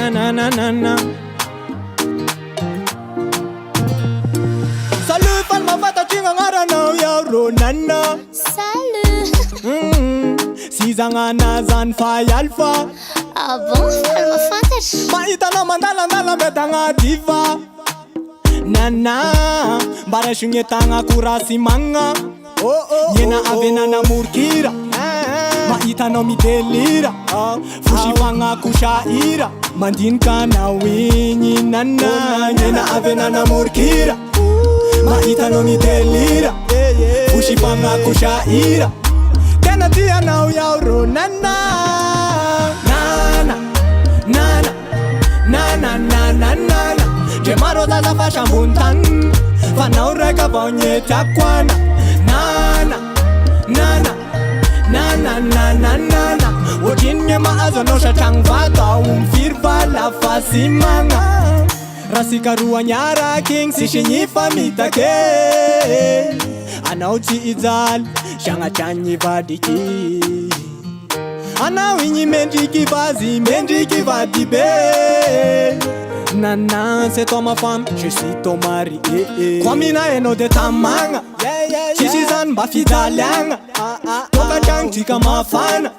na na na na. Salut falmafantatry gn'agnaranao iaho rô nana. Salut. Sizagna zany fa alpha. Ah bon, falmafantatry. Mahitanao mandalandala medagna diva. Nana mbarasugny tagna korasy magna. Yena avy nanamorikira. Mahitanao midelira. Fosifagna kosaira. Mandinika anao igny nana. Yena avy nanamorikira. Mahitanao midelira. Fosifagna kosaira. Tena tianao iaho rô nana. Nana nana nana nana nana. Dre maro zaza fa sambony tany. Fa nao raika vao nyetiako ana. Nana nana nana nana nana. Ohatriny ny mahazo anao satragny vato. Ao mifiry vala fa sy magna. Raha sika roa niaraky igny sisy gny famitake. Anao tsy ijaly sagnatragny vadiky. Anao igny mendriky vazy mendriky vady be. Nana c'est toi ma femme, je suis ton mari. Kwa mina hainao de tamagna. Tsisy zany mba fijaliagna. Tokatragny tsika mafana.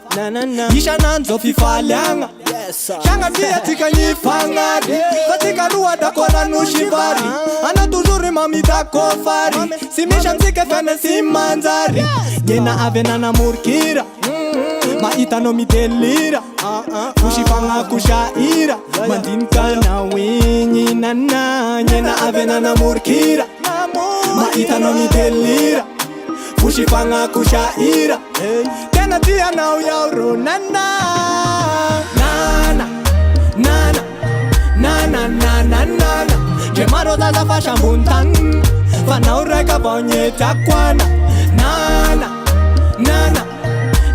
Isanandro zao fifaliagna. Sagnatria tsika gny fagnary. Fa tsika roa dako ranosy vary. Anao toujours mamidako fary. Sy misy amtsika fiana sy manjary. Yena avy nanamorikira. Mahitanao midelira. Fosifagna kosaira. Mandinika anao igny nana. Yena avy nanamorikira. Mahitanao midelira. Fosifagna kosaira. Tena tianao iaho rô nana. Nana nana nana nana nana. Dre maro zaza fa sambony tany. Fa nao raika vao nyetiako ana. Nana nana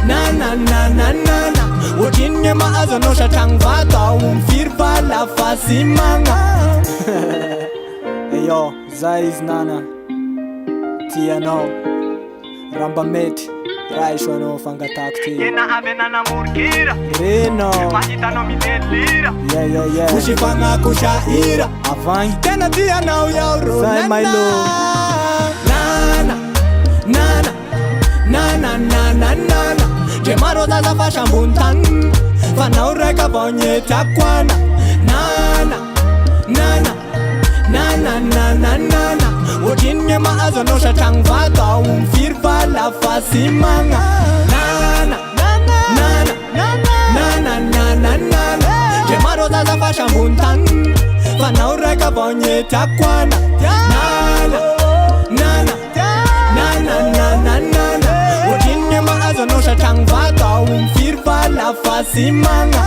nana nana nana. Ohatriny ny mahazo anao satragny vato. Ao mifiry vala fa sy magna. Eyo, zay izy nana. Tianao raha mba mety. Raha iso anao fangatako ty. Yena avy nanamorikira. Reno mahitanao midelira. Fosifagna kosaira. Avagny tena tianao iaho rô nana. Zay mailo. Nana nana nana nana nana. Dre maro zaza fa sambony tany. Fa nao raika vao nyetiako ana. Nana nana nana nana nana. Ohatriny ny mahazo anao satragny vato. Ao mifiry vala fa sy magna. Nana nana nana nana nana. Dre maro zaza fa sambony tany. Fa nao raika vao nyetiako ana. Nana nana nana nana nana. Ohatriny ny mahazo anao satragny vato. Ao mifiry vala fa sy magna.